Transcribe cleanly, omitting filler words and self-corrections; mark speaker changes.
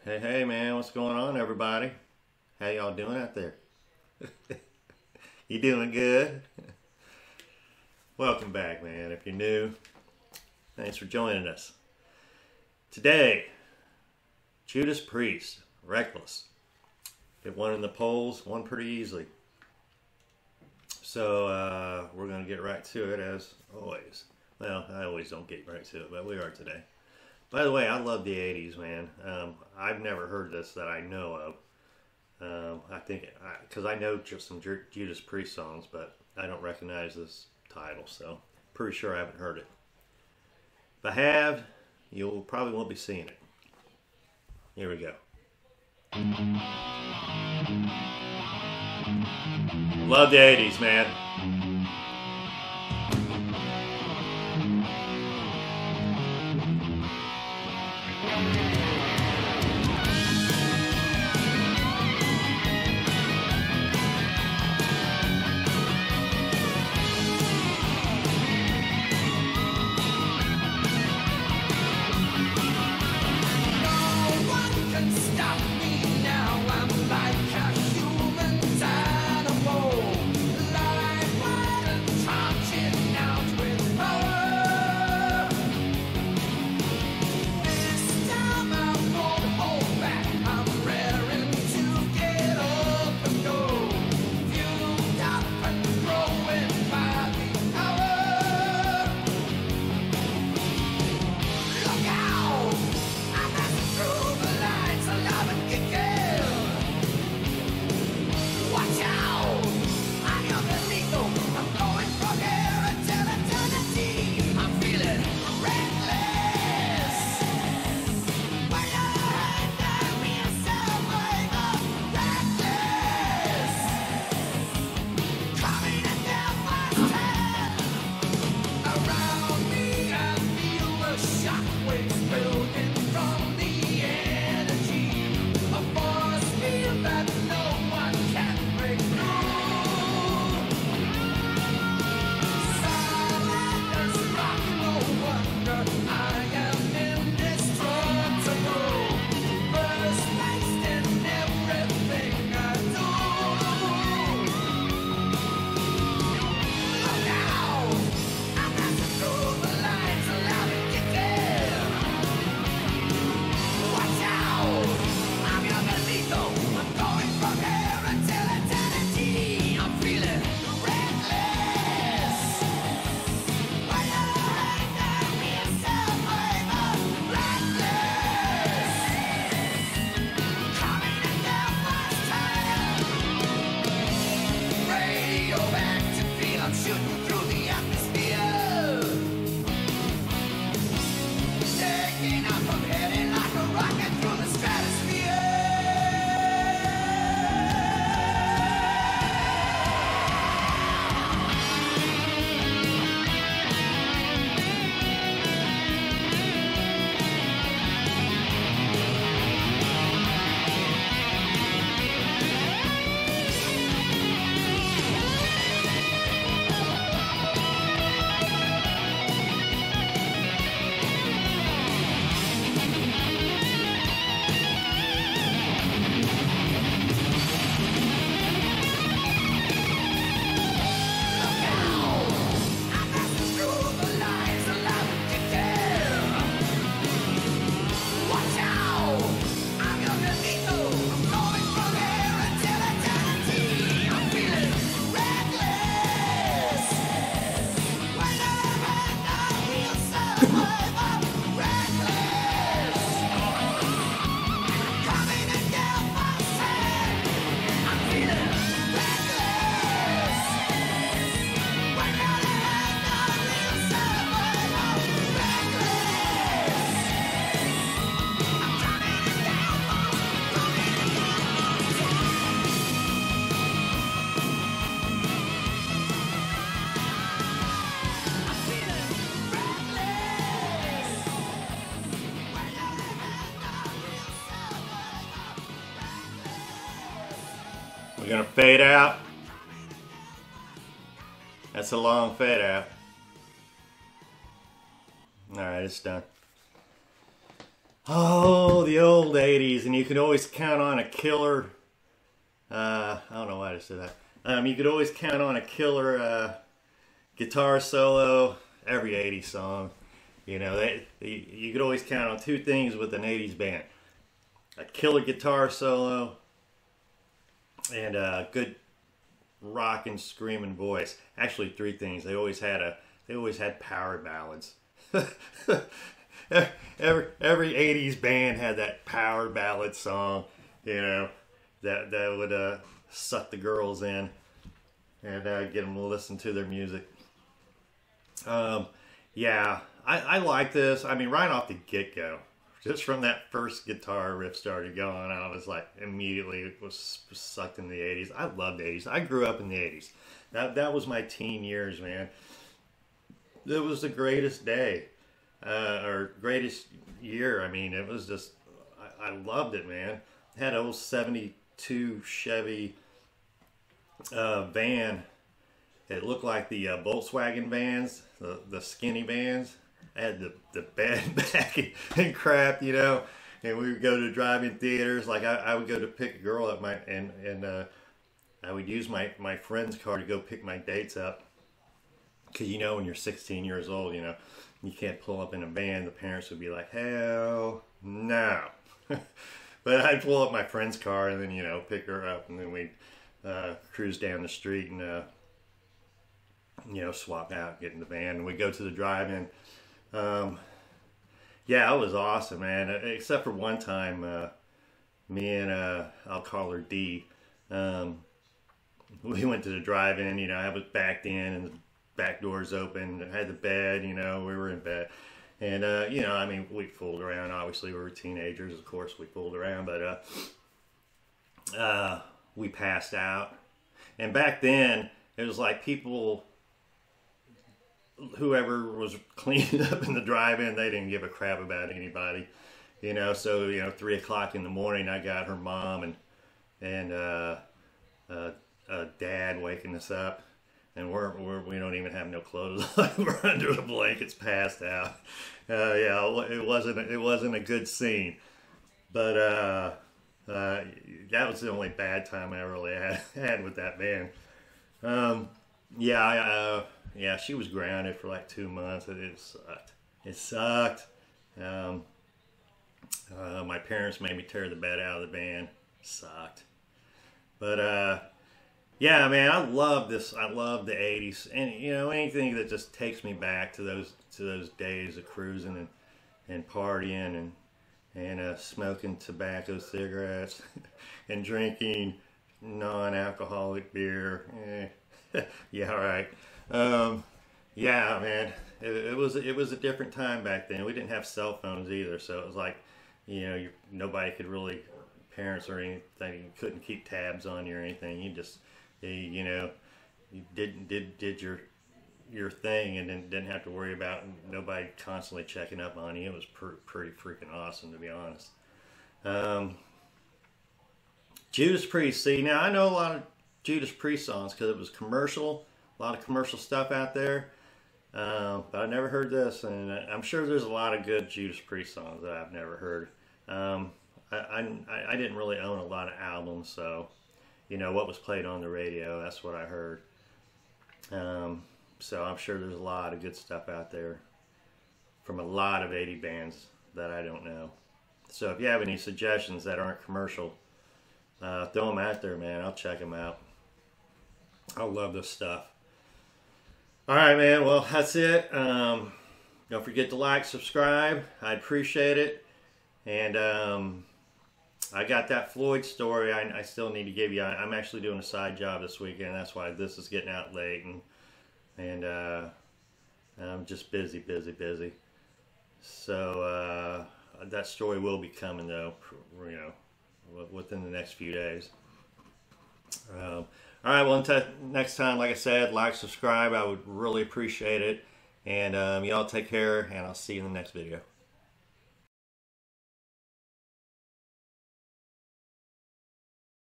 Speaker 1: Hey, man, what's going on, everybody? How y'all doing out there? You doing good? Welcome back, man. If you're new, thanks for joining us. Today, Judas Priest, Reckless. It won in the polls, won pretty easily. So we're going to get right to it as always. Well, I always don't get right to it, but we are today. By the way, I love the 80s, man. I've never heard this that I know of. I think, because I know just some Judas Priest songs, but I don't recognize this title, so pretty sure I haven't heard it. If I have, you'll probably won't be seeing it. Here we go. Love the 80s, man. We're gonna fade out. That's a long fade out. Alright, it's done. Oh, the old 80s, and you could always count on a killer. I don't know why I just said that. You could always count on a killer guitar solo. Every 80s song, you know, you could always count on two things with an 80s band: a killer guitar solo and a good rockin' screaming voice. Actually, three things. They always had power ballads. every 80s band had that power ballad song, you know, that would suck the girls in and get them to listen to their music. Yeah, I like this. I mean, right off the get-go, just from that first guitar riff started going, I was like, immediately was sucked in the 80s. I loved the 80s. I grew up in the 80s. That was my teen years, man. It was the greatest day, or greatest year. I mean, it was just, I loved it, man. I had an old 72 Chevy van. It looked like the Volkswagen vans, the skinny vans. I had the bed back and crap, you know. And we would go to drive-in theaters. Like I would go to pick a girl up, and I would use my friend's car to go pick my dates up. Because you know, when you're 16 years old, you know, you can't pull up in a van. The parents would be like, hell no. But I'd pull up my friend's car and then, you know, pick her up, and then we'd cruise down the street and you know, swap out, get in the van, and we go to the drive-in. Yeah, it was awesome, man. Except for one time, me and I'll call her D. We went to the drive-in. You know, I was backed in, and the back doors open. I had the bed. You know, we were in bed, and you know, I mean, we fooled around. Obviously, we were teenagers. Of course, we fooled around, but we passed out. And back then, it was like people, whoever was cleaning up in the drive-in, they didn't give a crap about anybody, you know. So, you know, 3 o'clock in the morning, I got her mom and dad waking us up, and we don't even have no clothes on. We're under the blankets, passed out. Yeah, it wasn't a good scene, but that was the only bad time I really had with that band. Yeah, yeah, she was grounded for like 2 months. It sucked. It sucked. My parents made me tear the bed out of the van. Sucked. But yeah, man, I love this. I love the '80s, and you know, anything that just takes me back to those days of cruising and partying and smoking tobacco cigarettes and drinking non-alcoholic beer. Yeah, right. Yeah, man, it was a different time back then. We didn't have cell phones either, so it was like, you know, nobody could really, parents or anything, couldn't keep tabs on you or anything. You just, you know, you did your thing, and then didn't have to worry about nobody constantly checking up on you. It was pretty freaking awesome, to be honest. Judas Priest. See, now I know a lot of Judas Priest songs because it was commercial. A lot of commercial stuff out there, but I never heard this, and I'm sure there's a lot of good Judas Priest songs that I've never heard. I didn't really own a lot of albums, so, you know, what was played on the radio, that's what I heard. So I'm sure there's a lot of good stuff out there from a lot of 80 bands that I don't know. So if you have any suggestions that aren't commercial, throw them out there, man. I'll check them out. I love this stuff. All right, man. Well, that's it. Don't forget to like, subscribe. I appreciate it. And I got that Floyd story I still need to give you. I'm actually doing a side job this weekend. That's why this is getting out late. And I'm just busy. So that story will be coming, though, you know, within the next few days. All right, well, until next time, like I said, like, subscribe. I would really appreciate it. And y'all take care, and I'll see you in the next video.